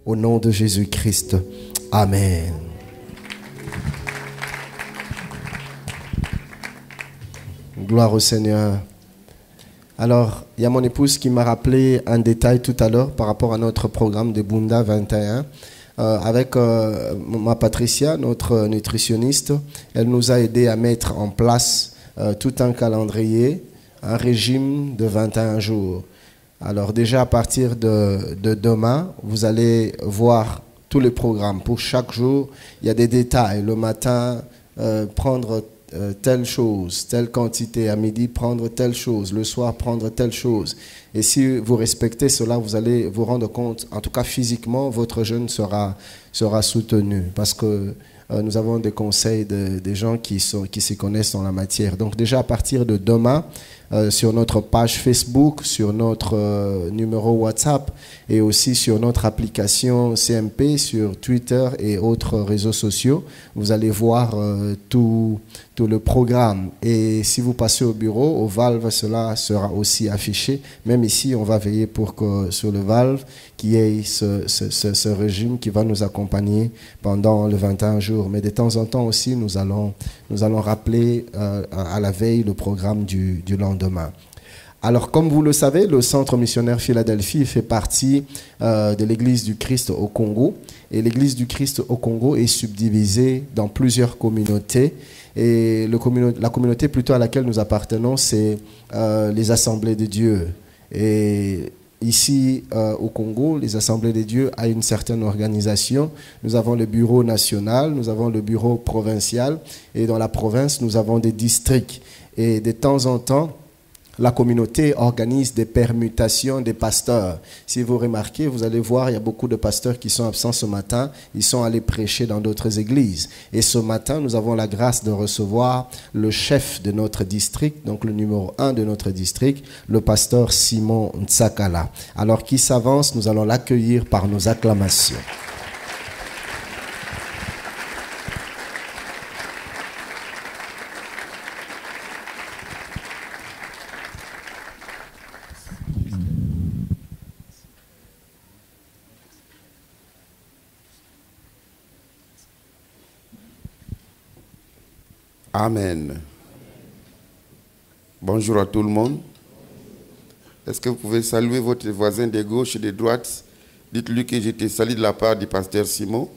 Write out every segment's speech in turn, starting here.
Au nom de Jésus-Christ. Amen. Gloire au Seigneur. Alors, il y a mon épouse qui m'a rappelé un détail tout à l'heure par rapport à notre programme de Bunda 21. Avec ma Patricia, notre nutritionniste, elle nous a aidé à mettre en place tout un calendrier, un régime de 21 jours. Alors déjà à partir de demain, vous allez voir tous les programmes. Pour chaque jour, il y a des détails. Le matin, prendre telle chose, telle quantité. À midi, prendre telle chose. Le soir, prendre telle chose. Et si vous respectez cela, vous allez vous rendre compte, en tout cas physiquement, votre jeûne sera soutenu. Parce que nous avons des conseils des gens qui s'y connaissent dans la matière. Donc déjà à partir de demain, sur notre page Facebook, sur notre numéro WhatsApp et aussi sur notre application CMP, sur Twitter et autres réseaux sociaux, vous allez voir tout le programme. Et si vous passez au bureau, au Valve, cela sera aussi affiché. Même ici, on va veiller pour que sur le Valve, qu'il y ait ce régime qui va nous accompagner pendant les 21 jours. Mais de temps en temps aussi, nous allons rappeler à la veille le programme du lendemain. Alors, comme vous le savez, le Centre missionnaire Philadelphie fait partie de l'Église du Christ au Congo. Et l'Église du Christ au Congo est subdivisée dans plusieurs communautés. Et la communauté plutôt à laquelle nous appartenons, c'est les Assemblées de Dieu. Et ici, au Congo, les Assemblées de Dieu ont une certaine organisation. Nous avons le bureau national, nous avons le bureau provincial. Et dans la province, nous avons des districts. Et de temps en temps, la communauté organise des permutations des pasteurs. Si vous remarquez, vous allez voir, il y a beaucoup de pasteurs qui sont absents ce matin. Ils sont allés prêcher dans d'autres églises. Et ce matin, nous avons la grâce de recevoir le chef de notre district, donc le numéro 1 de notre district, le pasteur Simon Ntsakala. Alors qu'il s'avance, nous allons l'accueillir par nos acclamations. Amen. Bonjour à tout le monde. Est-ce que vous pouvez saluer votre voisin de gauche et de droite? Dites-lui que je te salue de la part du pasteur Simon.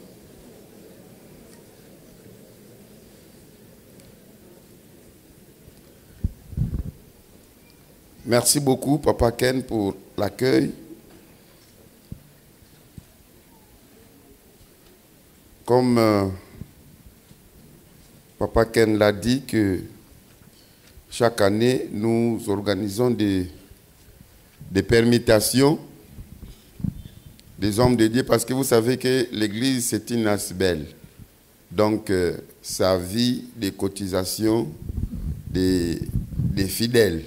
Merci beaucoup, Papa Ken, pour l'accueil. Comme Papa Ken l'a dit, que chaque année, nous organisons des permutations des hommes de Dieu, parce que vous savez que l'Église, c'est une asbelle. Donc, ça vit des cotisations des fidèles,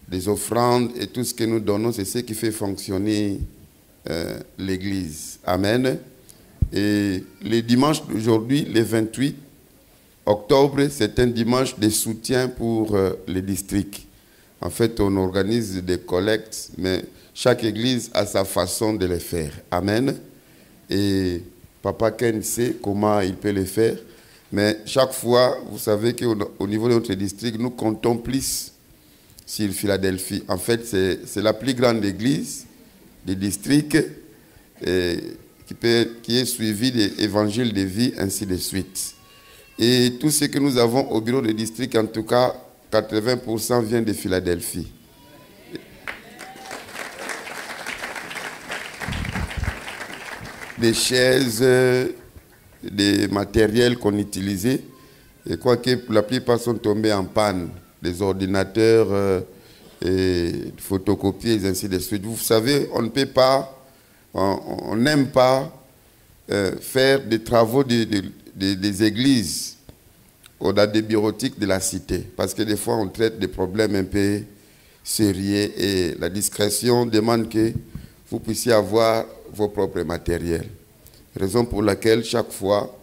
des offrandes et tout ce que nous donnons, c'est ce qui fait fonctionner l'Église. Amen. Et le dimanche d'aujourd'hui, le 28 octobre, c'est un dimanche de soutien pour les districts. En fait, on organise des collectes, mais chaque église a sa façon de les faire. Amen. Et Papa Ken sait comment il peut les faire. Mais chaque fois, vous savez qu'au niveau de notre district, nous comptons plus sur Philadelphie. En fait, c'est la plus grande église du district qui est suivie des évangiles de vie, ainsi de suite. Et tout ce que nous avons au bureau de district, en tout cas, 80% vient de Philadelphie. Des chaises, des matériels qu'on utilisait, et quoique la plupart sont tombés en panne, des ordinateurs, et photocopies, et ainsi de suite. Vous savez, on ne peut pas, on n'aime pas faire des travaux des églises au-delà des bureautiques de la cité, parce que des fois on traite des problèmes un peu sérieux et la discrétion demande que vous puissiez avoir vos propres matériels. Raison pour laquelle chaque fois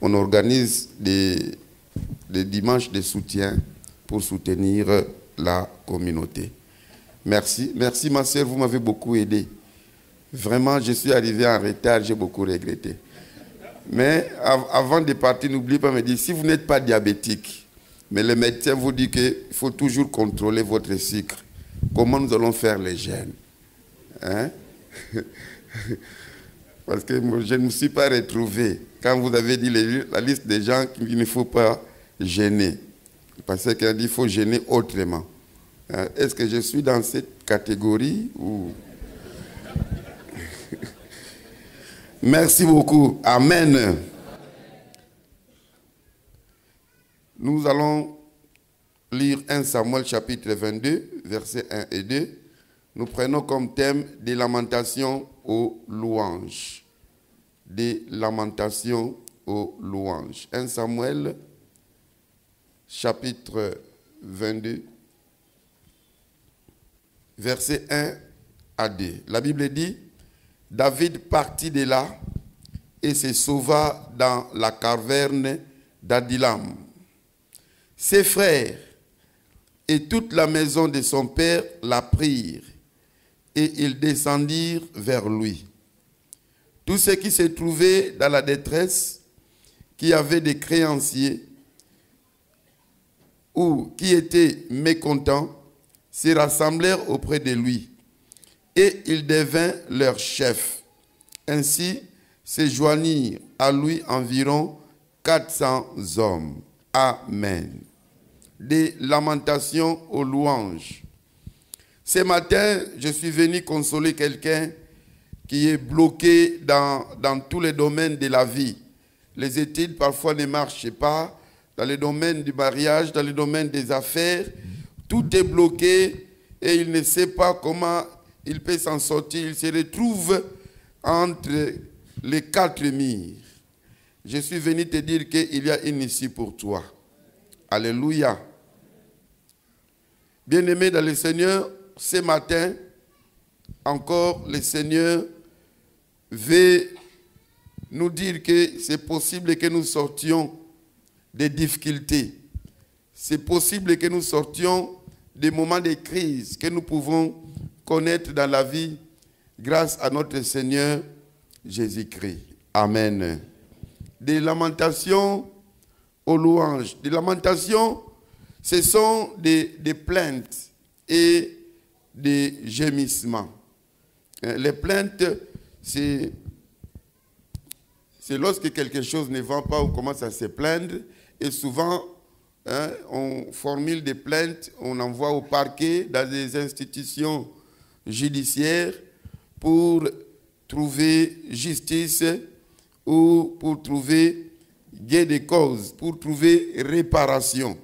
on organise des dimanches de soutien pour soutenir la communauté. Merci. Merci ma sœur, vous m'avez beaucoup aidé. Vraiment, je suis arrivé en retard, j'ai beaucoup regretté. Mais avant de partir, n'oubliez pas de me dire, si vous n'êtes pas diabétique, mais le médecin vous dit qu'il faut toujours contrôler votre sucre, comment nous allons faire les gènes? Hein? Parce que je ne me suis pas retrouvé quand vous avez dit la liste des gens qu'il ne faut pas gêner. Parce qu'il a dit qu'il faut gêner autrement. Est-ce que je suis dans cette catégorie ou... Merci beaucoup. Amen. Nous allons lire 1 Samuel chapitre 22, versets 1 et 2. Nous prenons comme thème des lamentations aux louanges. Des lamentations aux louanges. 1 Samuel chapitre 22, versets 1 à 2. La Bible dit, David partit de là et se sauva dans la caverne d'Adullam. Ses frères et toute la maison de son père la prirent et ils descendirent vers lui. Tous ceux qui se trouvaient dans la détresse, qui avaient des créanciers ou qui étaient mécontents, se rassemblèrent auprès de lui et il devint leur chef. Ainsi se joignirent à lui environ 400 hommes. Amen. Des lamentations aux louanges. Ce matin, je suis venu consoler quelqu'un qui est bloqué dans tous les domaines de la vie. Les études parfois ne marchent pas, dans le domaine du mariage, dans le domaine des affaires, tout est bloqué et il ne sait pas comment il peut s'en sortir. Il se retrouve entre les quatre murs. Je suis venu te dire qu'il y a une issue pour toi. Alléluia. Bien-aimés dans le Seigneur, ce matin, encore le Seigneur veut nous dire que c'est possible que nous sortions des difficultés. C'est possible que nous sortions des moments de crise que nous pouvons connaître dans la vie grâce à notre Seigneur Jésus-Christ. Amen. Des lamentations aux louanges. Des lamentations, ce sont des plaintes et des gémissements. Les plaintes, c'est lorsque quelque chose ne va pas, on commence à se plaindre. Et souvent, on formule des plaintes, on envoie au parquet, dans des institutions judiciaires pour trouver justice ou pour trouver gain de cause, pour trouver réparation.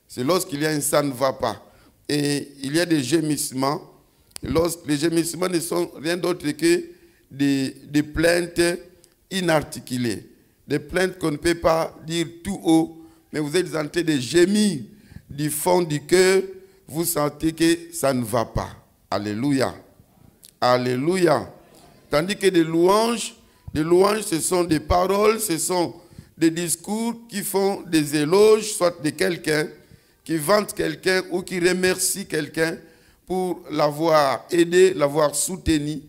C'est lorsqu'il y a un ça ne va pas. Et il y a des gémissements. Les gémissements ne sont rien d'autre que des plaintes inarticulées. Des plaintes qu'on ne peut pas dire tout haut, mais vous êtes en train de gémir du fond du cœur, vous sentez que ça ne va pas. Alléluia. Alléluia. Tandis que des louanges, ce sont des paroles, ce sont des discours qui font des éloges, soit de quelqu'un, qui vante quelqu'un ou qui remercie quelqu'un pour l'avoir aidé, l'avoir soutenu.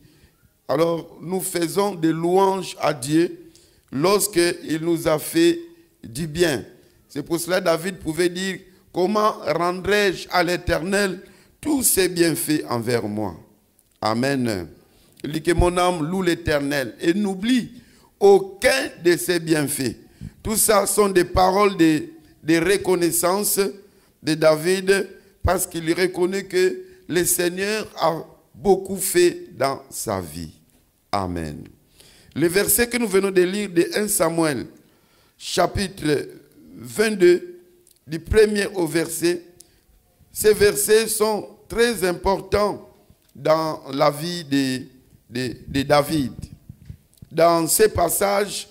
Alors, nous faisons des louanges à Dieu lorsqu'il nous a fait du bien. C'est pour cela que David pouvait dire, comment rendrai-je à l'Éternel tous ses bienfaits envers moi? Amen. Il dit que mon âme loue l'Éternel et n'oublie aucun de ses bienfaits. Tout ça sont des paroles de reconnaissance de David parce qu'il reconnaît que le Seigneur a beaucoup fait dans sa vie. Amen. Le verset que nous venons de lire de 1 Samuel, chapitre 22, du premier au verset, ces versets sont très importants dans la vie de David. Dans ces passages,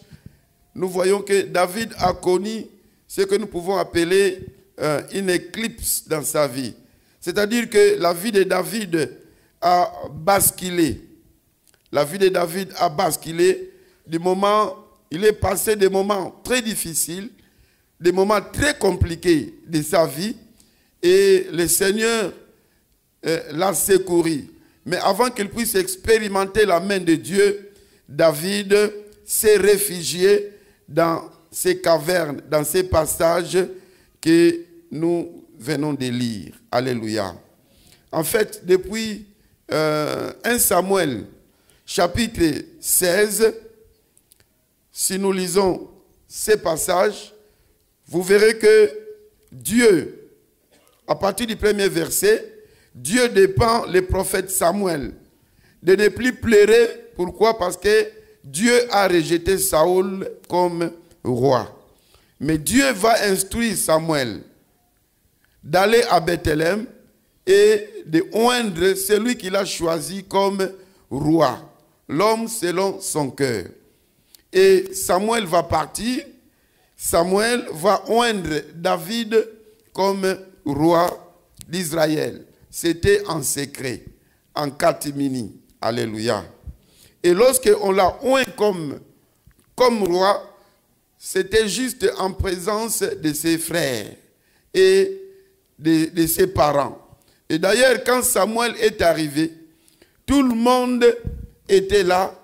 nous voyons que David a connu ce que nous pouvons appeler une éclipse dans sa vie. C'est-à-dire que la vie de David a basculé. La vie de David a basculé du moment, il est passé des moments très difficiles, des moments très compliqués de sa vie, et le Seigneur l'a secouru. Mais avant qu'il puisse expérimenter la main de Dieu, David s'est réfugié dans ces cavernes, dans ces passages que nous venons de lire. Alléluia. En fait, depuis 1 Samuel, chapitre 16, si nous lisons ces passages, vous verrez que Dieu, à partir du premier verset, Dieu dépend le prophète Samuel de ne plus pleurer. Pourquoi? Parce que Dieu a rejeté Saül comme roi. Mais Dieu va instruire Samuel d'aller à Bethléem et de oindre celui qu'il a choisi comme roi, l'homme selon son cœur. Et Samuel va partir, Samuel va oindre David comme roi d'Israël. C'était en secret, en catimini. Alléluia. Et lorsqu'on l'a oint comme roi, c'était juste en présence de ses frères et de ses parents. Et d'ailleurs, quand Samuel est arrivé, tout le monde était là,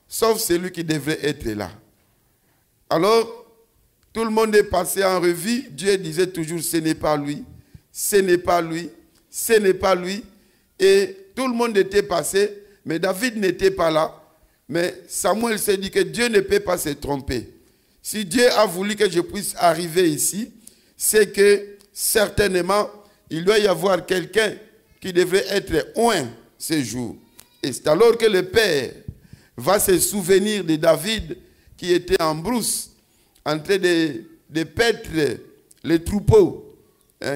sauf celui qui devait être là. Alors, tout le monde est passé en revue. Dieu disait toujours, ce n'est pas lui, ce n'est pas lui, ce n'est pas lui. Et tout le monde était passé, mais David n'était pas là. Mais Samuel s'est dit que Dieu ne peut pas se tromper. Si Dieu a voulu que je puisse arriver ici, c'est que certainement, il doit y avoir quelqu'un qui devrait être oint ce jour. Et c'est alors que le Père va se souvenir de David qui était en brousse, en train de paître les troupeaux.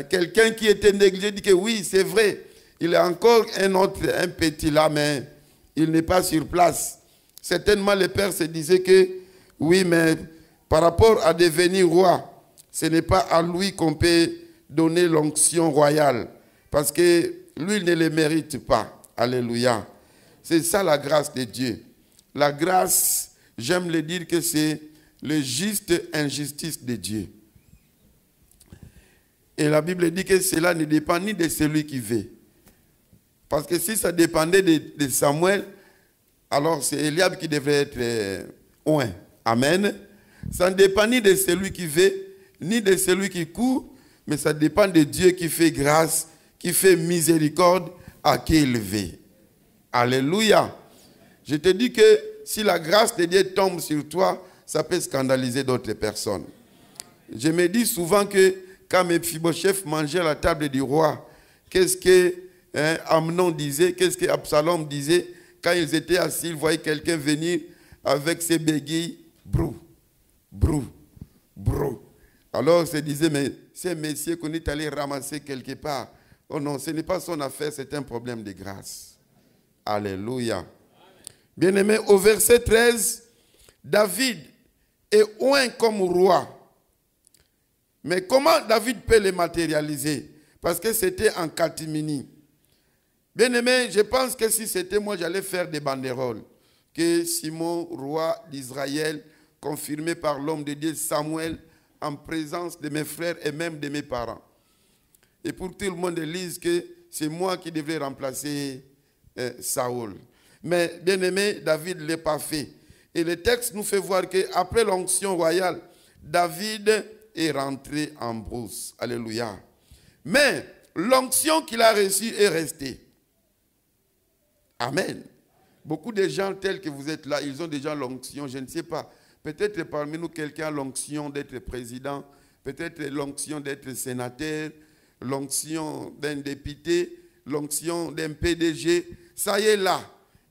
Quelqu'un qui était négligé dit que oui, c'est vrai, il y a encore un petit là, mais il n'est pas sur place. Certainement, le Père se disait que oui, mais par rapport à devenir roi, ce n'est pas à lui qu'on peut donner l'onction royale, parce que lui, il ne le mérite pas. Alléluia. C'est ça la grâce de Dieu. La grâce, j'aime le dire que c'est le juste injustice de Dieu. Et la Bible dit que cela ne dépend ni de celui qui veut. Parce que si ça dépendait de Samuel, alors c'est Eliab qui devrait être oint. Amen. Ça ne dépend ni de celui qui veut, ni de celui qui court, mais ça dépend de Dieu qui fait grâce, qui fait miséricorde à qui il veut. Alléluia. Je te dis que si la grâce de Dieu tombe sur toi, ça peut scandaliser d'autres personnes. Je me dis souvent que quand Mephibosheth mangeait à la table du roi, qu'est-ce que Amnon disait, qu'est-ce que Absalom disait? Quand ils étaient assis, ils voyaient quelqu'un venir avec ses béguilles, brou, brou, brou. Alors, ils se disaient, mais c'est un messieurs qu'on est allé ramasser quelque part. Oh non, ce n'est pas son affaire, c'est un problème de grâce. Alléluia. Bien-aimé, au verset 13, David est oint comme roi. Mais comment David peut le matérialiser? Parce que c'était en catimini. Bien-aimé, je pense que si c'était moi, j'allais faire des banderoles. Que Simon, roi d'Israël, confirmé par l'homme de Dieu Samuel, en présence de mes frères et même de mes parents. Et pour tout le monde lise que c'est moi qui devrais remplacer Saül. Mais bien-aimé, David ne l'a pas fait. Et le texte nous fait voir qu'après l'onction royale, David est rentré en brousse. Alléluia. Mais l'onction qu'il a reçue est restée. Amen. Beaucoup de gens tels que vous êtes là, ils ont déjà l'onction, je ne sais pas. Peut-être parmi nous, quelqu'un a l'onction d'être président, peut-être l'onction d'être sénateur, l'onction d'un député, l'onction d'un PDG. Ça y est là.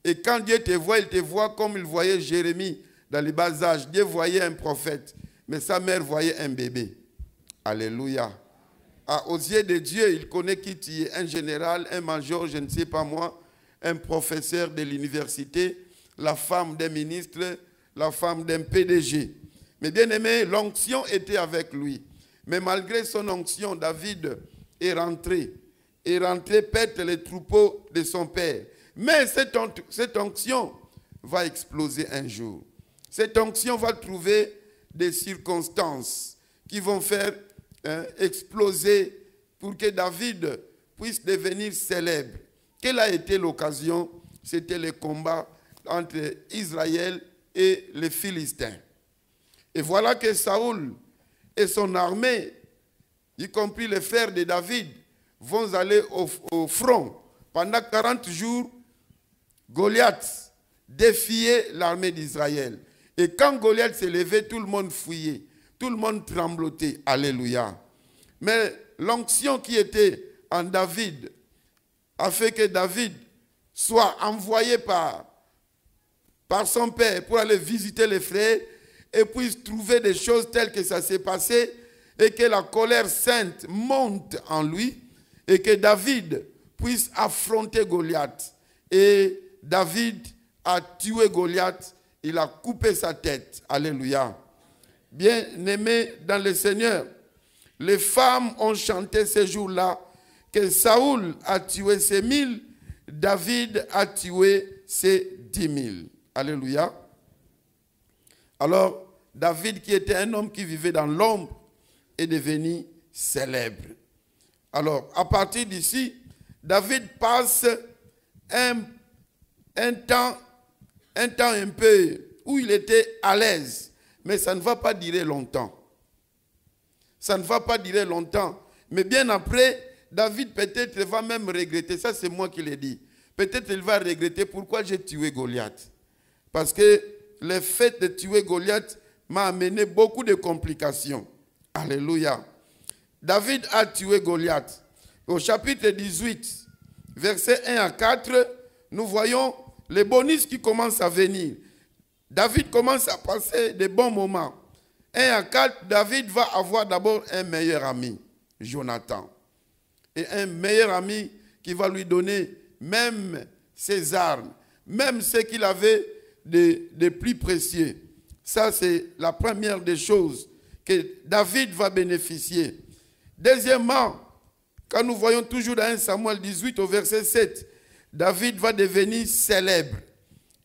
Et quand Dieu te voit, il te voit comme il voyait Jérémie dans les bas âges. Dieu voyait un prophète, mais sa mère voyait un bébé. Alléluia. Aux yeux de Dieu, il connaît qui tu es, un général, un major, je ne sais pas moi, un professeur de l'université, la femme d'un ministre, la femme d'un PDG. Mais bien aimé, l'onction était avec lui. Mais malgré son onction, David est rentré. Pète les troupeaux de son père. Mais cette onction va exploser un jour. Cette onction va trouver des circonstances qui vont faire exploser pour que David puisse devenir célèbre. Quelle a été l'occasion? C'était le combat entre Israël et les Philistins. Et voilà que Saoul et son armée, y compris les frères de David, vont aller au front. Pendant 40 jours, Goliath défiait l'armée d'Israël. Et quand Goliath s'est levé, tout le monde fuyait. Tout le monde tremblotait. Alléluia. Mais l'onction qui était en David a fait que David soit envoyé par son père pour aller visiter les frères et puisse trouver des choses telles que ça s'est passé et que la colère sainte monte en lui et que David puisse affronter Goliath. Et David a tué Goliath, il a coupé sa tête. Alléluia. Bien-aimés dans le Seigneur, les femmes ont chanté ces jours-là que Saoul a tué ses 1000, David a tué ses 10 000. Alléluia. Alors, David, qui était un homme qui vivait dans l'ombre, est devenu célèbre. Alors, à partir d'ici, David passe un temps un peu où il était à l'aise. Mais ça ne va pas durer longtemps. Ça ne va pas durer longtemps. Mais bien après, David peut-être va même regretter. Ça, c'est moi qui l'ai dit. Peut-être il va regretter pourquoi j'ai tué Goliath. Parce que le fait de tuer Goliath m'a amené beaucoup de complications. Alléluia. David a tué Goliath. Au chapitre 18, versets 1 à 4, nous voyons les bonus qui commencent à venir. David commence à passer de bons moments. 1 à 4, David va avoir d'abord un meilleur ami, Jonathan. Et un meilleur ami qui va lui donner même ses armes, même ce qu'il avait de plus précieux. Ça, c'est la première des choses que David va bénéficier. Deuxièmement, quand nous voyons toujours dans 1 Samuel 18 au verset 7, David va devenir célèbre.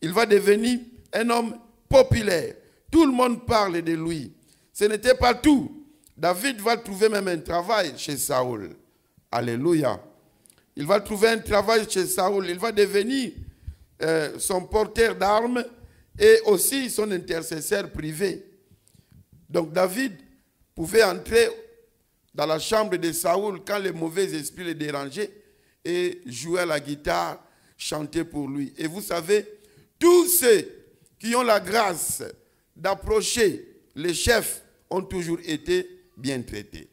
Il va devenir un homme populaire. Tout le monde parle de lui. Ce n'était pas tout. David va trouver même un travail chez Saoul. Alléluia. Il va trouver un travail chez Saoul. Il va devenir son porteur d'armes et aussi son intercesseur privé. Donc David pouvait entrer dans la chambre de Saoul quand les mauvais esprits le dérangeaient et jouer à la guitare, chanter pour lui. Et vous savez, tous ceux qui ont la grâce d'approcher les chefs ont toujours été bien traités.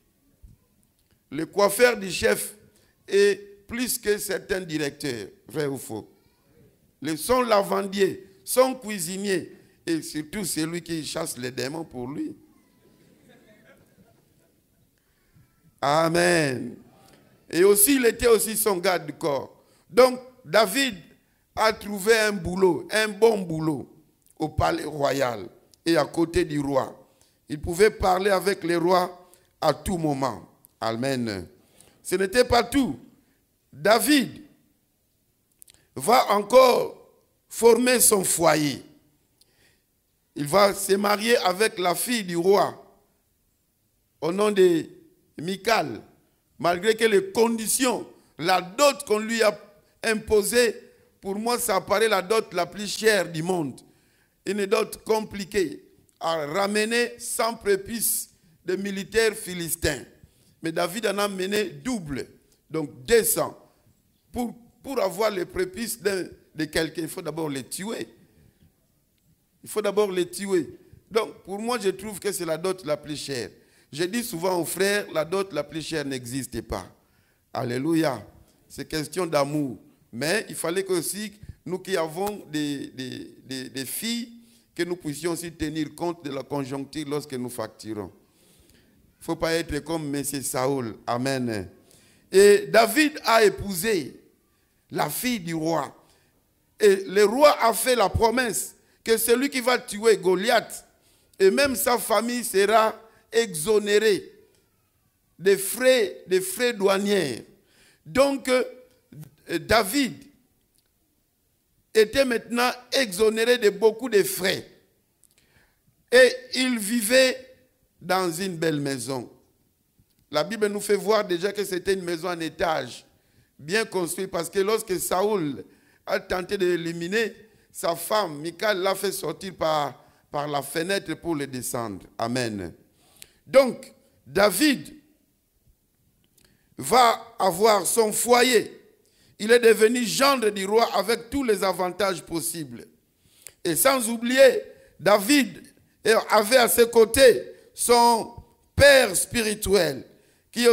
Le coiffeur du chef est plus que certains directeurs, vrai ou faux. Son lavandier, son cuisinier, et surtout celui qui chasse les démons pour lui. Amen. Et aussi, il était aussi son garde du corps. Donc, David a trouvé un boulot, un bon boulot au palais royal et à côté du roi. Il pouvait parler avec les rois à tout moment. Amen. Ce n'était pas tout. David va encore former son foyer. Il va se marier avec la fille du roi au nom de Michal, malgré que les conditions, la dot qu'on lui a imposée, pour moi ça apparaît la dot la plus chère du monde. Une dot compliquée à ramener 100 prépuces de militaires philistins. Mais David en a mené double, donc 200. Pour avoir les prépuces de quelqu'un, il faut d'abord les tuer. Il faut d'abord les tuer. Donc, pour moi, je trouve que c'est la dot la plus chère. Je dis souvent aux frères, la dot la plus chère n'existe pas. Alléluia. C'est question d'amour. Mais il fallait que aussi, nous qui avons des filles, que nous puissions aussi tenir compte de la conjoncture lorsque nous facturons. Il ne faut pas être comme M. Saoul. Amen. Et David a épousé la fille du roi. Et le roi a fait la promesse que celui qui va tuer Goliath, et même sa famille sera exonérée des frais douaniers. Donc, David était maintenant exonéré de beaucoup de frais. Et il vivait dans une belle maison. La Bible nous fait voir déjà que c'était une maison en étage, bien construit, parce que lorsque Saoul a tenté de l'éliminer, sa femme, Michal, l'a fait sortir par la fenêtre pour le descendre. Amen. Donc, David va avoir son foyer. Il est devenu gendre du roi avec tous les avantages possibles. Et sans oublier, David avait à ses côtés son père spirituel, qui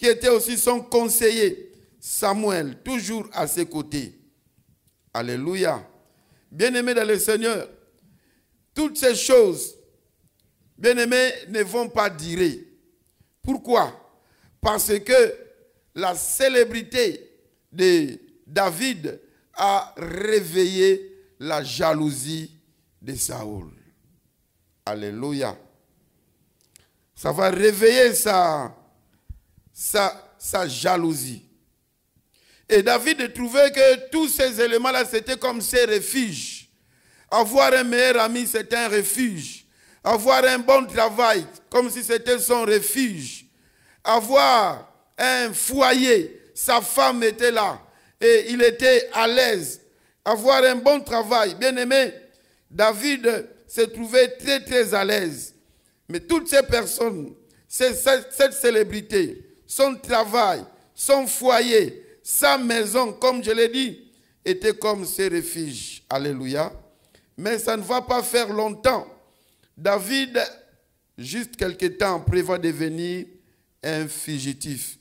était aussi son conseiller, Samuel, toujours à ses côtés. Alléluia. Bien-aimés dans le Seigneur, toutes ces choses, bien-aimés, ne vont pas durer. Pourquoi? Parce que la célébrité de David a réveillé la jalousie de Saoul. Alléluia. Ça va réveiller sa jalousie. Et David trouvait que tous ces éléments-là, c'était comme ses refuges. Avoir un meilleur ami, c'était un refuge. Avoir un bon travail, comme si c'était son refuge. Avoir un foyer, sa femme était là et il était à l'aise. Avoir un bon travail, bien aimé, David se trouvait très très à l'aise. Mais toutes ces personnes, cette célébrité, son travail, son foyer, sa maison, comme je l'ai dit, était comme ses refuges. Alléluia. Mais ça ne va pas faire longtemps. David, juste quelque temps après, va devenir un fugitif.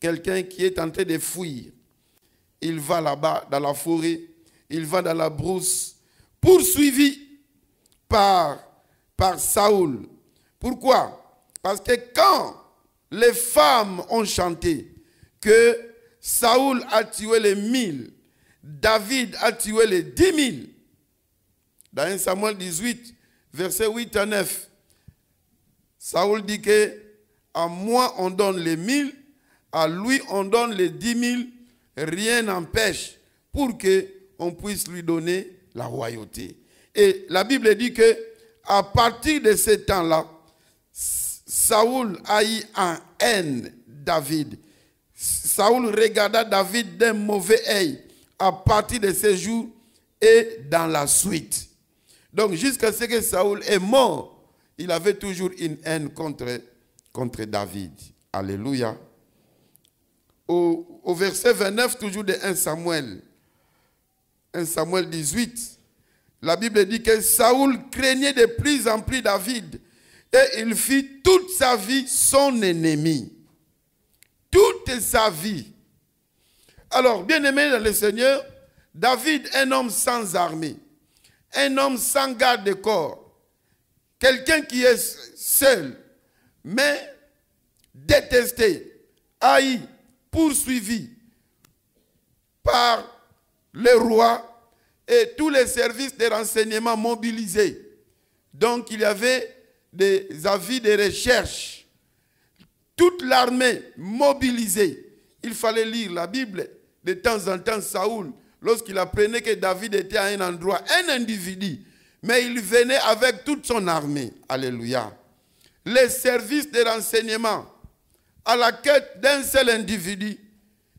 Quelqu'un qui est en train de fuir. Il va là-bas dans la forêt, il va dans la brousse, poursuivi par Saoul. Pourquoi? Parce que quand les femmes ont chanté que Saoul a tué les 1000, David a tué les 10 000, dans 1 Samuel 18, versets 8 à 9, Saoul dit que à moi on donne les 1000, à lui on donne les 10 000, rien n'empêche pour qu'on puisse lui donner la royauté. Et la Bible dit que à partir de ce temps-là, Saoul a eu en haine David. Saoul regarda David d'un mauvais œil à partir de ce jour et dans la suite. Donc jusqu'à ce que Saoul est mort, il avait toujours une haine contre David. Alléluia. Au verset 29, toujours de 1 Samuel 18, la Bible dit que Saoul craignait de plus en plus David et il fit toute sa vie son ennemi. Toute sa vie. Alors, bien-aimé dans le Seigneur, David, un homme sans armée, un homme sans garde de corps, quelqu'un qui est seul, mais détesté, haï, poursuivi par le roi et tous les services de renseignement mobilisés. Donc il y avait des avis de recherche. Toute l'armée mobilisée. Il fallait lire la Bible. De temps en temps, Saoul, lorsqu'il apprenait que David était à un endroit, un individu, mais il venait avec toute son armée. Alléluia. Les services de renseignement à la quête d'un seul individu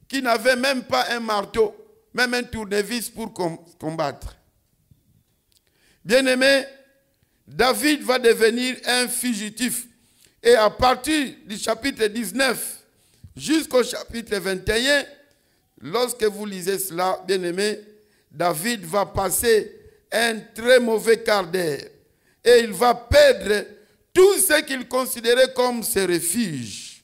qui n'avait même pas un marteau, même un tournevis pour combattre. Bien-aimé, David va devenir un fugitif. Et à partir du chapitre 19 jusqu'au chapitre 21, lorsque vous lisez cela, bien-aimé, David va passer un très mauvais quart d'heure. Et il va perdre tout ce qu'il considérait comme ses refuges.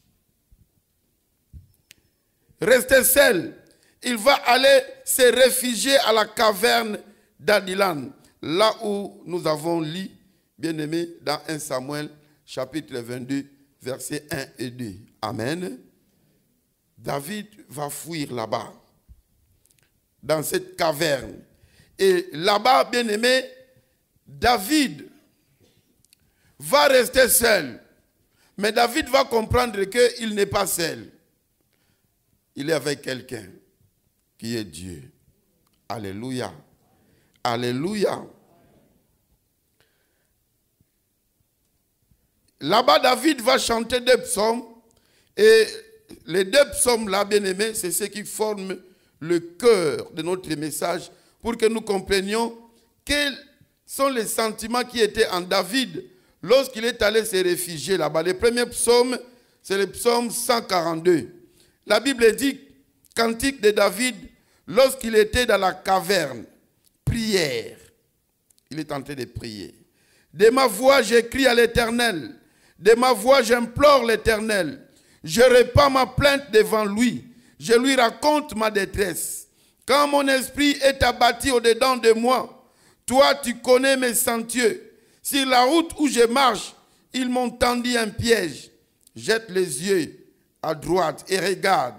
Resté seul, il va aller se réfugier à la caverne d'Adilan, là où nous avons lu, bien-aimé, dans 1 Samuel, chapitre 22, versets 1 et 2. Amen. David va fuir là-bas, dans cette caverne. Et là-bas, bien-aimé, David va rester seul. Mais David va comprendre qu'il n'est pas seul. Il est avec quelqu'un qui est Dieu. Alléluia. Alléluia. Là-bas, David va chanter des psaumes et les deux psaumes-là, bien-aimés, c'est ce qui forme le cœur de notre message pour que nous comprenions quels sont les sentiments qui étaient en David lorsqu'il est allé se réfugier là-bas. Le premier psaume, c'est le psaume 142. La Bible dit, cantique de David, lorsqu'il était dans la caverne, prière. Il est en train de prier. De ma voix, j'écris à l'Éternel. De ma voix, j'implore l'Éternel. Je répands ma plainte devant lui. Je lui raconte ma détresse. Quand mon esprit est abattu au-dedans de moi, toi, tu connais mes sentiers. Sur la route où je marche, ils m'ont tendu un piège. Jette les yeux à droite et regarde.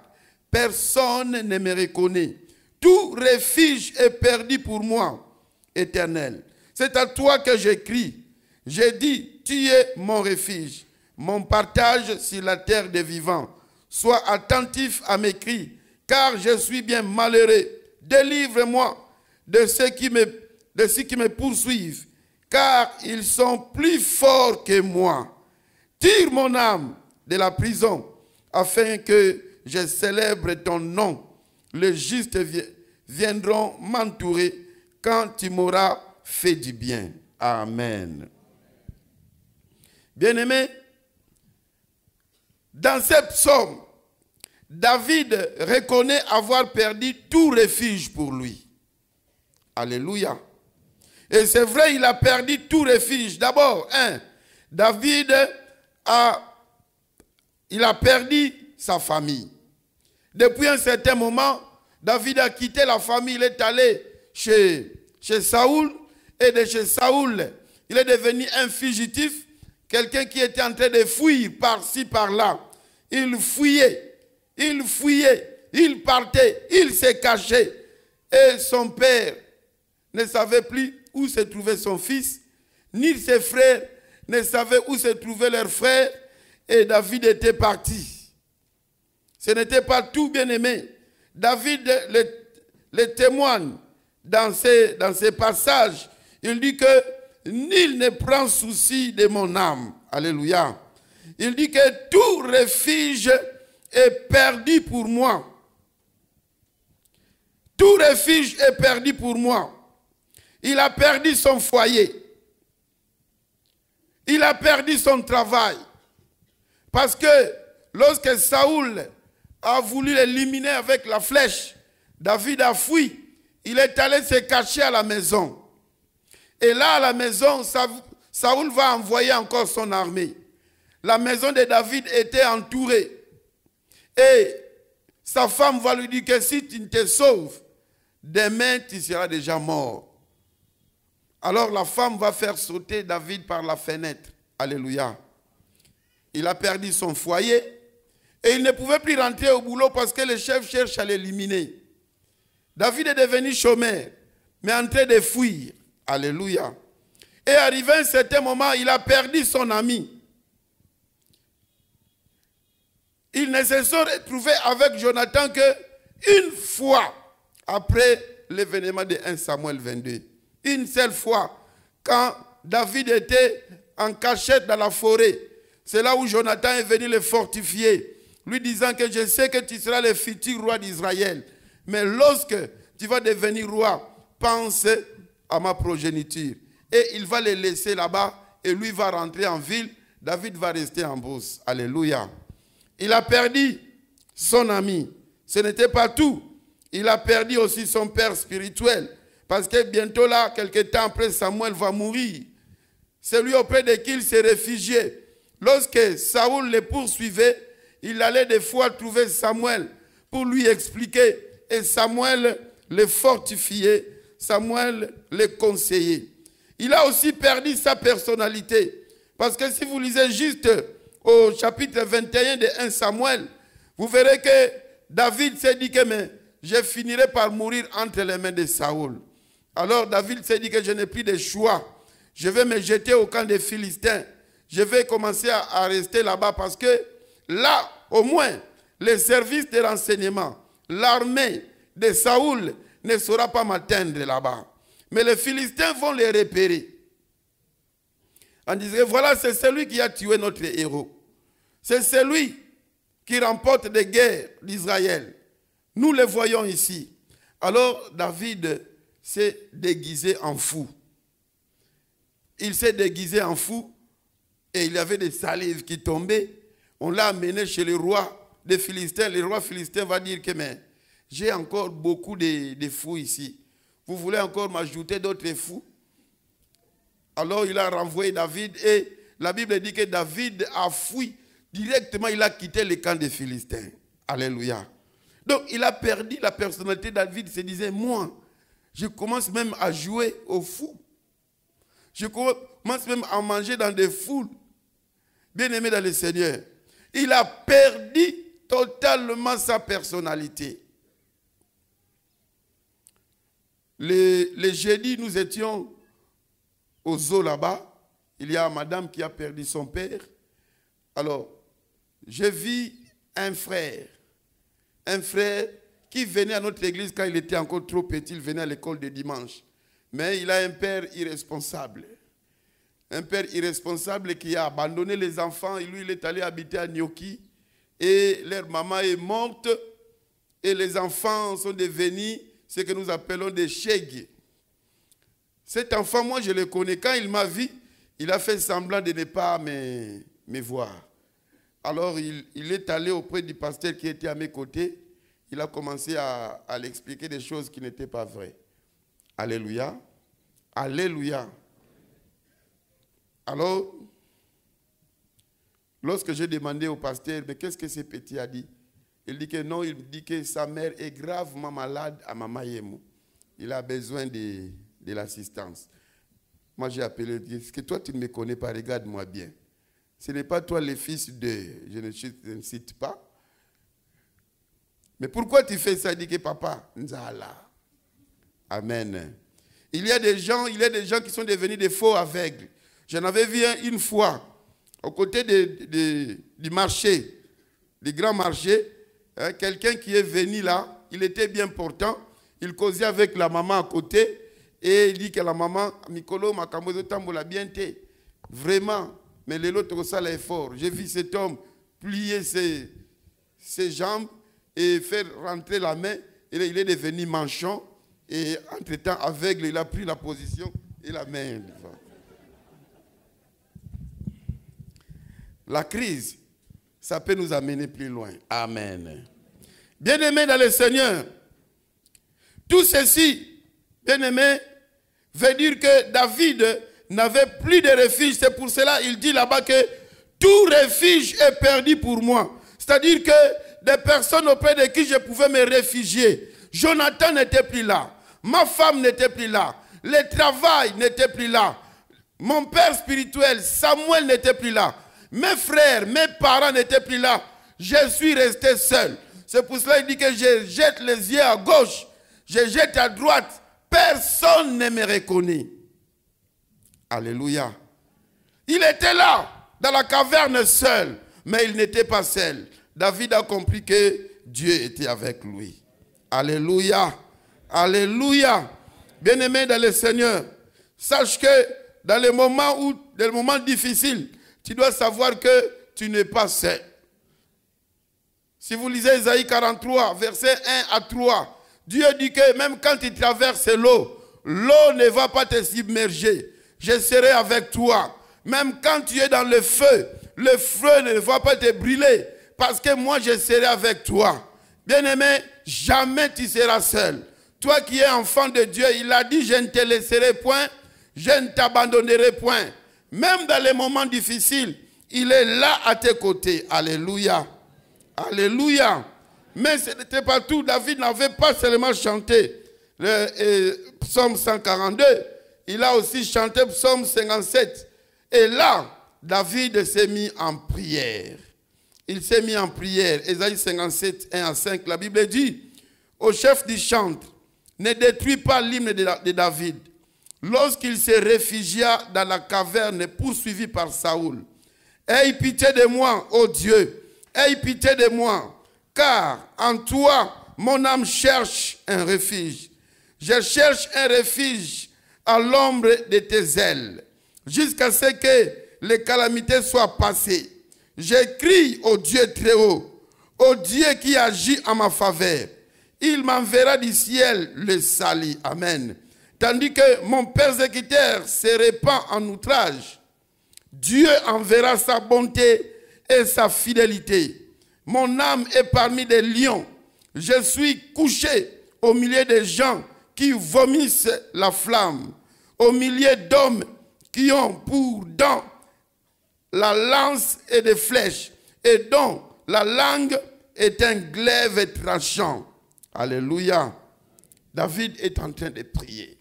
Personne ne me reconnaît. Tout refuge est perdu pour moi, Éternel. C'est à toi que j'écris. J'ai dit, tu es mon refuge, mon partage sur la terre des vivants. Sois attentif à mes cris, car je suis bien malheureux. Délivre-moi de ceux qui me poursuivent, car ils sont plus forts que moi. Tire mon âme de la prison, afin que je célèbre ton nom. Les justes viendront m'entourer quand tu m'auras fait du bien. Amen. Bien-aimés, dans ce psaume, David reconnaît avoir perdu tout refuge pour lui. Alléluia. Et c'est vrai, il a perdu tout refuge. D'abord, David a perdu sa famille. Depuis un certain moment, David a quitté la famille, il est allé chez Saoul, et de chez Saoul, il est devenu un fugitif, quelqu'un qui était en train de fuir par-ci, par-là. Il fuyait, il partait, il se cachait. Et son père ne savait plus où se trouvait son fils, ni ses frères ne savaient où se trouvait leur frère, et David était parti. Ce n'était pas tout, bien-aimé. David le témoigne dans ces passages. Il dit que nul ne prend souci de mon âme. Alléluia. Il dit que tout refuge est perdu pour moi. Tout refuge est perdu pour moi. Il a perdu son foyer. Il a perdu son travail. Parce que lorsque Saoul a voulu l'éliminer avec la flèche, David a fui. Il est allé se cacher à la maison. Et là, à la maison, Saoul va envoyer encore son armée. La maison de David était entourée. Et sa femme va lui dire que si tu ne te sauves, demain tu seras déjà mort. Alors la femme va faire sauter David par la fenêtre. Alléluia. Il a perdu son foyer et il ne pouvait plus rentrer au boulot parce que le chef cherche à l'éliminer. David est devenu chômeur, mais en train de fuir. Alléluia. Et arrivé à un certain moment, il a perdu son ami. Il ne se sont retrouvés avec Jonathan qu'une fois après l'événement de 1 Samuel 22. Une seule fois, quand David était en cachette dans la forêt. C'est là où Jonathan est venu le fortifier, lui disant que je sais que tu seras le futur roi d'Israël. Mais lorsque tu vas devenir roi, pense à ma progéniture. Et il va les laisser là-bas et lui va rentrer en ville. David va rester en brousse. Alléluia. Il a perdu son ami. Ce n'était pas tout. Il a perdu aussi son père spirituel. Parce que bientôt là, quelques temps après, Samuel va mourir. Celui auprès de qui il s'est réfugié. Lorsque Saoul le poursuivait, il allait des fois trouver Samuel pour lui expliquer. Et Samuel le fortifiait. Samuel le conseillait. Il a aussi perdu sa personnalité. Parce que si vous lisez juste au chapitre 21 de 1 Samuel, vous verrez que David s'est dit que je finirai par mourir entre les mains de Saoul. Alors David s'est dit que je n'ai plus de choix. Je vais me jeter au camp des Philistins. Je vais commencer à rester là-bas parce que là, au moins, les services de renseignement, l'armée de Saoul ne saura pas m'atteindre là-bas. Mais les Philistins vont les repérer. On disait, voilà, c'est celui qui a tué notre héros. C'est celui qui remporte des guerres d'Israël. Nous les voyons ici. Alors David s'est déguisé en fou. Il s'est déguisé en fou et il y avait des salives qui tombaient. On l'a amené chez le roi des Philistins. Le roi philistin va dire que mais j'ai encore beaucoup de fous ici. Vous voulez encore m'ajouter d'autres fous? Alors il a renvoyé David et la Bible dit que David a fui. Directement, il a quitté le camp des Philistins. Alléluia. Donc, il a perdu la personnalité. David se disait, moi, je commence même à jouer au fou. Je commence même à manger dans des foules. Bien-aimé dans le Seigneur. Il a perdu totalement sa personnalité. Les jeudis, nous étions au zoo là-bas. Il y a madame qui a perdu son père. Alors, j'ai vu un frère qui venait à notre église quand il était encore trop petit, il venait à l'école de dimanche. Mais il a un père irresponsable. Un père irresponsable qui a abandonné les enfants. Et lui, il est allé habiter à Nyoki. Et leur maman est morte. Et les enfants sont devenus ce que nous appelons des shege. Cet enfant, moi, je le connais. Quand il m'a vu, il a fait semblant de ne pas me voir. Alors, il est allé auprès du pasteur qui était à mes côtés. Il a commencé à l'expliquer des choses qui n'étaient pas vraies. Alléluia. Alléluia. Alors, lorsque j'ai demandé au pasteur, mais qu'est-ce que ce petit a dit? Il dit que non, il dit que sa mère est gravement malade à Mamayemo. Il a besoin de l'assistance. Moi, j'ai appelé, il dit, est-ce que toi, tu ne me connais pas? Regarde-moi bien. Ce n'est pas toi le fils de... Je ne cite pas. Mais pourquoi tu fais ça? Il dit que papa, Nzala. Amen. Il y a des gens qui sont devenus des faux aveugles. J'en avais vu une fois, aux côtés du marché, du grand marché, hein, quelqu'un qui est venu là, il était bien portant, il causait avec la maman à côté, et il dit que la maman, Mikolo, Makamozo Tambola, bien té. Vraiment. Mais l'autre, ça l'effort. J'ai vu cet homme plier ses jambes et faire rentrer la main. Et il est devenu manchon. Et entre-temps, aveugle, il a pris la position et la main. La crise, ça peut nous amener plus loin. Amen. Bien-aimés dans le Seigneur, tout ceci, bien-aimés, veut dire que David n'avait plus de refuge. C'est pour cela qu'il dit là-bas que tout refuge est perdu pour moi. C'est-à-dire que des personnes auprès de qui je pouvais me réfugier. Jonathan n'était plus là. Ma femme n'était plus là. Le travail n'était plus là. Mon père spirituel, Samuel, n'était plus là. Mes frères, mes parents n'étaient plus là. Je suis resté seul. C'est pour cela qu'il dit que je jette les yeux à gauche. Je jette à droite. Personne ne me reconnaît. Alléluia. Il était là, dans la caverne seul, mais il n'était pas seul. David a compris que Dieu était avec lui. Alléluia. Alléluia. Bien-aimé dans le Seigneur, sache que dans les moments difficiles, tu dois savoir que tu n'es pas seul. Si vous lisez Isaïe 43, versets 1 à 3, Dieu dit que même quand tu traverses l'eau, l'eau ne va pas te submerger. Je serai avec toi. Même quand tu es dans le feu ne va pas te brûler. Parce que moi, je serai avec toi. Bien-aimé, jamais tu seras seul. Toi qui es enfant de Dieu, il a dit, je ne te laisserai point, je ne t'abandonnerai point. Même dans les moments difficiles, il est là à tes côtés. Alléluia. Alléluia. Mais ce n'était pas tout. David n'avait pas seulement chanté le psaume 142. Il a aussi chanté psaume 57. Et là, David s'est mis en prière. Il s'est mis en prière. Ésaïe 57, 1 à 5, la Bible dit, au chef du chantre, ne détruis pas l'hymne de David. Lorsqu'il se réfugia dans la caverne poursuivi par Saoul. Aie pitié de moi, ô Dieu, aie pitié de moi, car en toi, mon âme cherche un refuge. Je cherche un refuge à l'ombre de tes ailes, jusqu'à ce que les calamités soient passées. Je crie au Dieu très haut. au Dieu qui agit en ma faveur. Il m'enverra du ciel le salut. Amen. Tandis que mon persécuteur se répand en outrage, Dieu enverra sa bonté et sa fidélité. Mon âme est parmi des lions. Je suis couché au milieu des gens qui vomissent la flamme, au milieu d'hommes qui ont pour dents la lance et des flèches, et dont la langue est un glaive tranchant. Alléluia. David est en train de prier.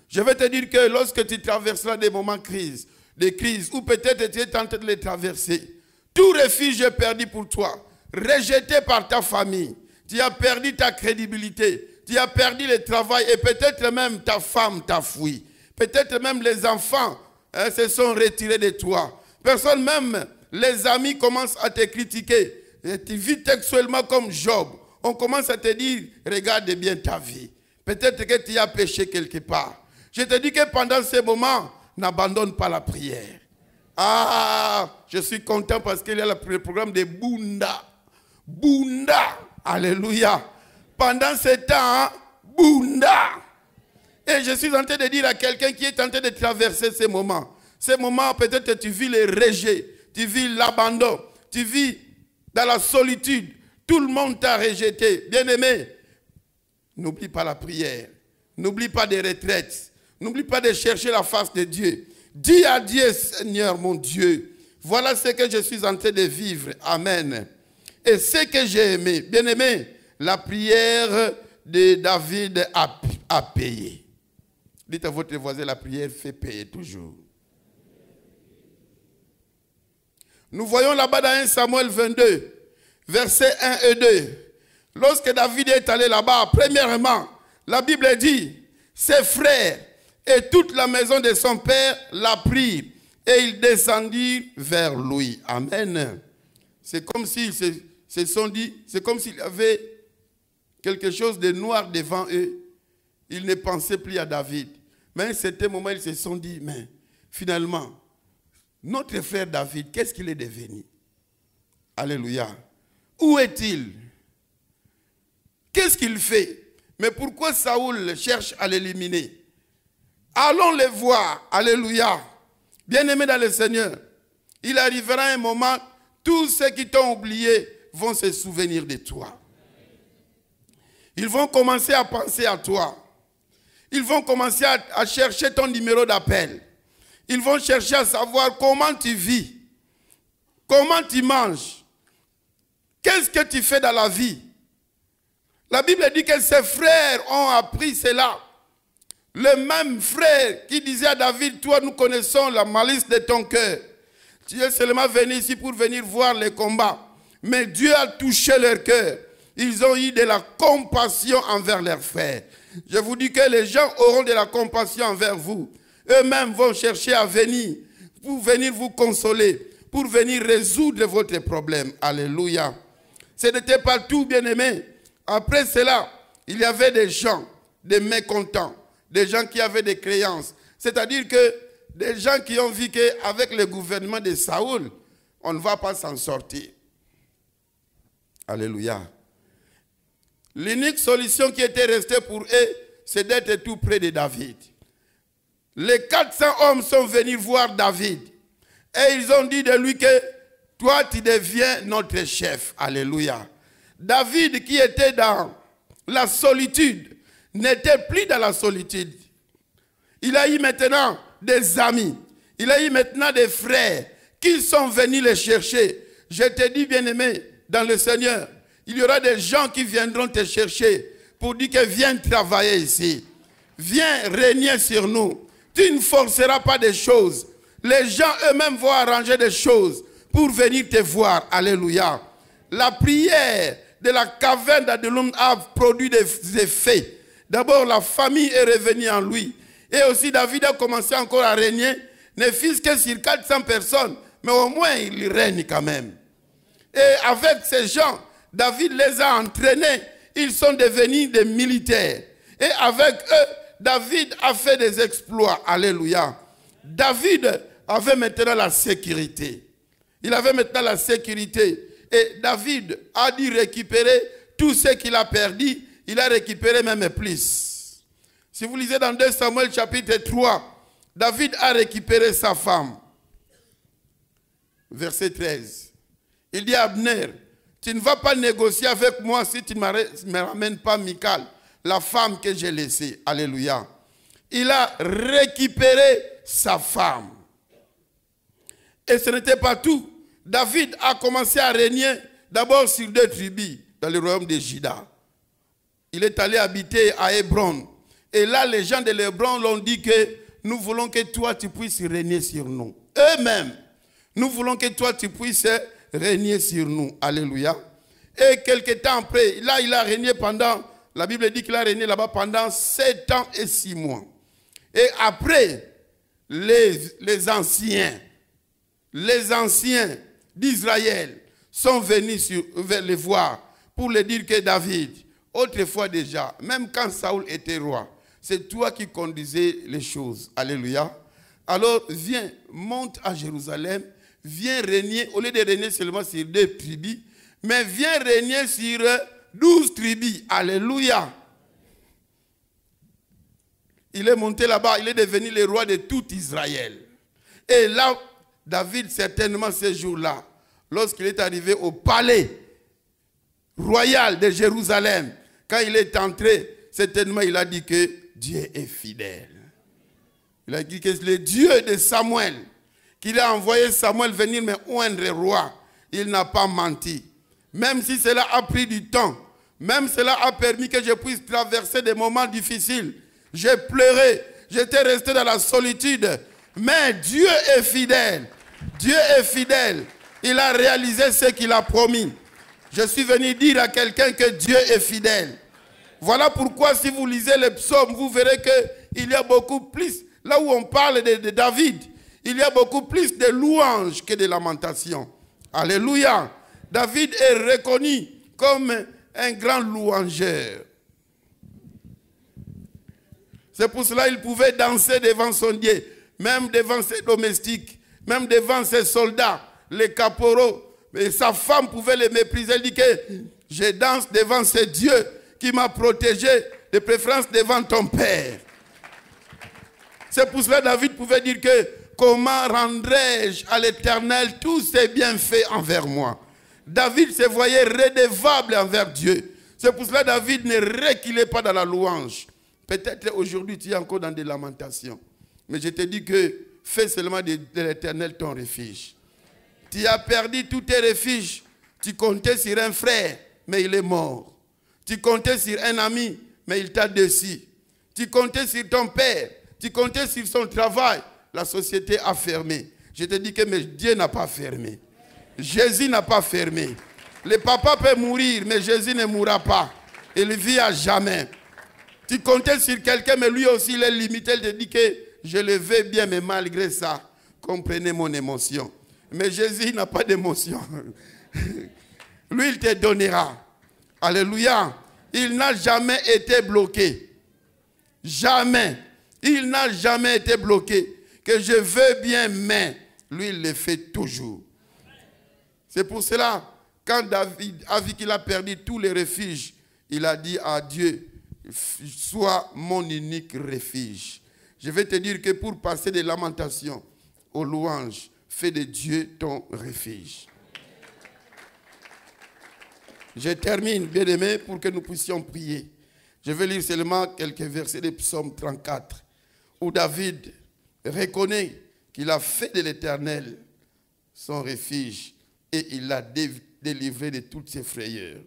Je vais te dire que lorsque tu traverseras des moments de crise, ou peut-être tu es en train de les traverser, tout refuge est perdu pour toi, rejeté par ta famille. Tu as perdu ta crédibilité, tu as perdu le travail et peut-être même ta femme t'a fui. Peut-être même les enfants se sont retirés de toi. Personne, même les amis commencent à te critiquer. Et tu vis textuellement comme Job. On commence à te dire, regarde bien ta vie. Peut-être que tu as péché quelque part. Je te dis que pendant ces moments, n'abandonne pas la prière. Ah, je suis content parce qu'il y a le programme de Bunda. Bunda. Alléluia. Pendant ce temps, Bunda. Et je suis en train de dire à quelqu'un qui est en train de traverser ces moments. Ces moments, peut-être tu vis les rejets, tu vis l'abandon, tu vis dans la solitude. Tout le monde t'a rejeté. Bien-aimé, n'oublie pas la prière. N'oublie pas des retraites. N'oublie pas de chercher la face de Dieu. Dis à Dieu, Seigneur mon Dieu, voilà ce que je suis en train de vivre. Amen. Et ce que j'ai aimé, bien-aimé, la prière de David a payé. Dites à votre voisin, la prière fait payer toujours. Nous voyons là-bas dans 1 Samuel 22, versets 1 et 2. Lorsque David est allé là-bas, premièrement, la Bible dit, ses frères et toute la maison de son père la prirent et ils descendirent vers lui. Amen. C'est comme s'ils se sont dit, c'est comme s'il y avait quelque chose de noir devant eux. Ils ne pensaient plus à David. Mais à un certain moment, ils se sont dit, mais finalement, notre frère David, qu'est-ce qu'il est devenu? Alléluia. Où est-il? Qu'est-ce qu'il fait? Mais pourquoi Saoul cherche à l'éliminer? Allons le voir. Alléluia. Bien-aimé dans le Seigneur, il arrivera un moment, tous ceux qui t'ont oublié vont se souvenir de toi. Ils vont commencer à penser à toi. Ils vont commencer à chercher ton numéro d'appel. Ils vont chercher à savoir comment tu vis, comment tu manges, qu'est-ce que tu fais dans la vie. La Bible dit que ses frères ont appris cela. Le même frère qui disait à David, toi nous connaissons la malice de ton cœur. Tu es seulement venu ici pour venir voir les combats. Mais Dieu a touché leur cœur. Ils ont eu de la compassion envers leurs frères. Je vous dis que les gens auront de la compassion envers vous. Eux-mêmes vont chercher à venir, pour venir vous consoler, pour venir résoudre votre problème. Alléluia. Ce n'était pas tout, bien-aimé. Après cela, il y avait des gens, des mécontents, des gens qui avaient des créances. C'est-à-dire que des gens qui ont vu qu'avec le gouvernement de Saoul, on ne va pas s'en sortir. Alléluia. L'unique solution qui était restée pour eux, c'est d'être tout près de David. Les 400 hommes sont venus voir David. Et ils ont dit de lui que toi, tu deviens notre chef. Alléluia. David, qui était dans la solitude, n'était plus dans la solitude. Il a eu maintenant des amis. Il a eu maintenant des frères qui sont venus les chercher. Je te dis, bien-aimé, dans le Seigneur, il y aura des gens qui viendront te chercher pour dire que viens travailler ici. Viens régner sur nous. Tu ne forceras pas des choses. Les gens eux-mêmes vont arranger des choses pour venir te voir. Alléluia. La prière de la caverne d'Adullam a produit des effets. D'abord, la famille est revenue en lui. Et aussi, David a commencé encore à régner, ne fût-ce que sur 400 personnes. Mais au moins, il règne quand même. Et avec ces gens, David les a entraînés. Ils sont devenus des militaires. Et avec eux, David a fait des exploits. Alléluia. David avait maintenant la sécurité. Il avait maintenant la sécurité. Et David a dû récupérer tout ce qu'il a perdu. Il a récupéré même plus. Si vous lisez dans 2 Samuel chapitre 3, David a récupéré sa femme. Verset 13. Il dit à Abner, tu ne vas pas négocier avec moi si tu ne me ramènes pas Michal, la femme que j'ai laissée. Alléluia. Il a récupéré sa femme. Et ce n'était pas tout. David a commencé à régner d'abord sur 2 tribus dans le royaume de Juda. Il est allé habiter à Hébron. Et là, les gens de Hébron l'ont dit que nous voulons que toi, tu puisses régner sur nous. Eux-mêmes, nous voulons que toi, tu puisses régner sur nous. Alléluia. Et quelque temps après, là, il a régné pendant, la Bible dit qu'il a régné là-bas pendant 7 ans et 6 mois. Et après, les anciens d'Israël sont venus vers les voir pour leur dire que David, autrefois déjà, même quand Saoul était roi, c'est toi qui conduisais les choses. Alléluia. Alors viens, monte à Jérusalem, viens régner, au lieu de régner seulement sur 2 tribus, mais viens régner sur 12 tribus. Alléluia. Il est monté là-bas, il est devenu le roi de tout Israël. Et là, David, certainement ce jour-là, lorsqu'il est arrivé au palais royal de Jérusalem, quand il est entré, certainement il a dit que Dieu est fidèle. Il a dit que le Dieu de Samuel, qu'il a envoyé Samuel venir me oindre roi, il n'a pas menti. Même si cela a pris du temps, même cela a permis que je puisse traverser des moments difficiles. J'ai pleuré, j'étais resté dans la solitude. Mais Dieu est fidèle. Dieu est fidèle. Il a réalisé ce qu'il a promis. Je suis venu dire à quelqu'un que Dieu est fidèle. Voilà pourquoi si vous lisez les psaumes, vous verrez qu'il y a beaucoup plus, là où on parle de David, il y a beaucoup plus de louanges que de lamentations. Alléluia. David est reconnu comme un grand louangeur. C'est pour cela qu'il pouvait danser devant son Dieu, même devant ses domestiques, même devant ses soldats, les caporaux. Et sa femme pouvait les mépriser. Elle dit que je danse devant ce Dieu qui m'a protégé, de préférence devant ton père. C'est pour cela que David pouvait dire que comment rendrai-je à l'Éternel tous ses bienfaits envers moi. David se voyait redevable envers Dieu. C'est pour cela que David ne reculait pas dans la louange. Peut-être aujourd'hui tu es encore dans des lamentations. Mais je te dis que fais seulement de l'Éternel ton refuge. Tu as perdu tous tes refuges. Tu comptais sur un frère, mais il est mort. Tu comptais sur un ami, mais il t'a déçu. Tu comptais sur ton père. Tu comptais sur son travail. La société a fermé. Je te dis que mais Dieu n'a pas fermé. Jésus n'a pas fermé. Le papa peut mourir, mais Jésus ne mourra pas. Il vit à jamais. Tu comptais sur quelqu'un, mais lui aussi, il est limité. Il te dit que je le veux bien, mais malgré ça, comprenez mon émotion. Mais Jésus n'a pas d'émotion. Lui, il te donnera. Alléluia. Il n'a jamais été bloqué. Jamais. Il n'a jamais été bloqué. Que je veux bien, mais lui, il le fait toujours. C'est pour cela, quand David a vu qu'il a perdu tous les refuges, il a dit à Dieu, sois mon unique refuge. Je vais te dire que pour passer des lamentations aux louanges, fais de Dieu ton refuge. Je termine, bien-aimés, pour que nous puissions prier. Je vais lire seulement quelques versets de Psaume 34, où David reconnaît qu'il a fait de l'Éternel son refuge et il l'a délivré de toutes ses frayeurs.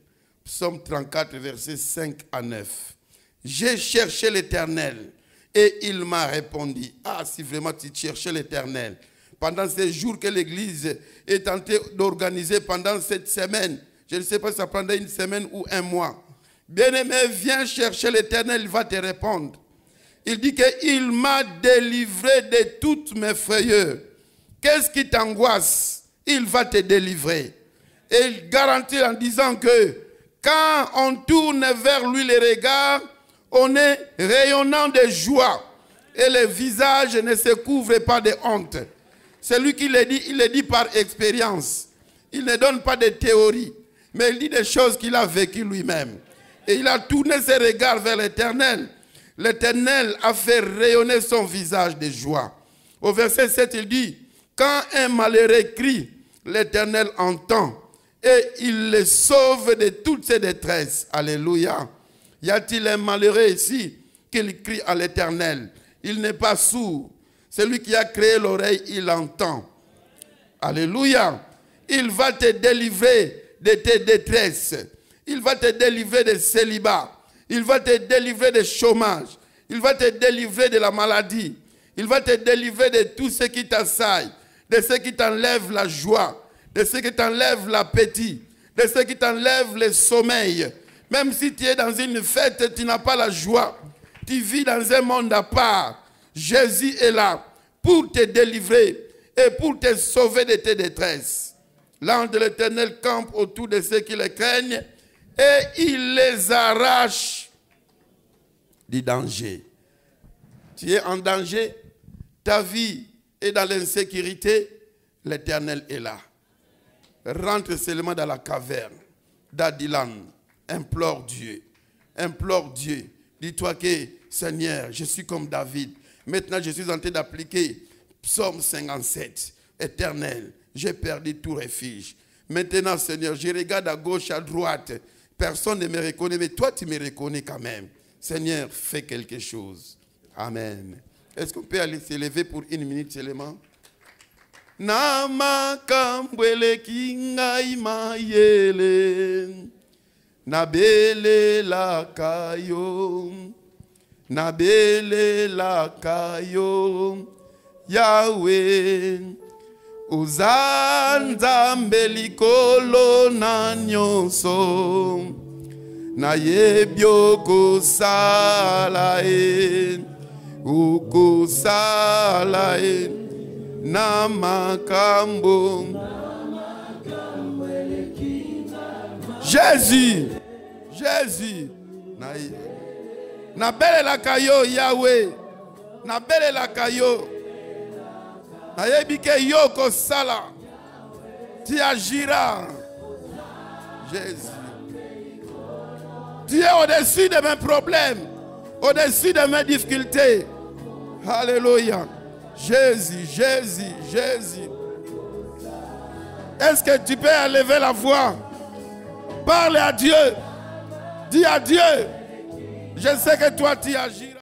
Psaume 34, versets 5 à 9. J'ai cherché l'Éternel et il m'a répondu. Ah, si vraiment tu cherchais l'Éternel. Pendant ces jours que l'Église est tentée d'organiser pendant cette semaine, je ne sais pas si ça prendra une semaine ou un mois. Bien-aimé, viens chercher l'Éternel, il va te répondre. Il dit qu'il m'a délivré de toutes mes frayeurs. Qu'est-ce qui t'angoisse? Il va te délivrer. Et il garantit en disant que quand on tourne vers lui les regards, on est rayonnant de joie. Et le visage ne se couvre pas de honte. C'est lui qui le dit, il le dit par expérience. Il ne donne pas de théories, mais il dit des choses qu'il a vécues lui-même. Et il a tourné ses regards vers l'Éternel. L'Éternel a fait rayonner son visage de joie. Au verset 7, il dit, quand un malheureux crie, l'Éternel entend et il le sauve de toutes ses détresses. Alléluia. Y a-t-il un malheureux ici qui crie à l'Éternel? Il n'est pas sourd. Celui qui a créé l'oreille, il entend. Alléluia. Il va te délivrer de tes détresses. Il va te délivrer de célibat. Il va te délivrer de chômage. Il va te délivrer de la maladie. Il va te délivrer de tout ce qui t'assaille, de ce qui t'enlève la joie, de ce qui t'enlève l'appétit, de ce qui t'enlève le sommeil. Même si tu es dans une fête, tu n'as pas la joie. Tu vis dans un monde à part. Jésus est là pour te délivrer et pour te sauver de tes détresses. L'ange de l'Éternel campe autour de ceux qui le craignent et il les arrache du danger. Tu es en danger, ta vie est dans l'insécurité, l'Éternel est là. Rentre seulement dans la caverne d'Adilan, implore Dieu, implore Dieu. Dis-toi que, Seigneur, je suis comme David. Maintenant, je suis en train d'appliquer Psaume 57. Éternel, j'ai perdu tout refuge. Maintenant, Seigneur, je regarde à gauche, à droite. Personne ne me reconnaît, mais toi, tu me reconnais quand même. Seigneur, fais quelque chose. Amen. Est-ce qu'on peut aller s'élever pour 1 minute seulement? Nama kambwele kingai mayele nabele lakayo nabele lakayo Yahweh uzanzambe likolo na nyonso na yebyo kosala ukosala na makambo. Jésus, Jésus, na bele la kayo Yahweh, na bele la kayo, na yebike yoko sala, tu agiras, Jésus. Tu es au-dessus de mes problèmes, au-dessus de mes difficultés. Alléluia. Jésus, Jésus, Jésus. Est-ce que tu peux élever la voix? Parle à Dieu. Dis à Dieu. Je sais que toi tu agiras.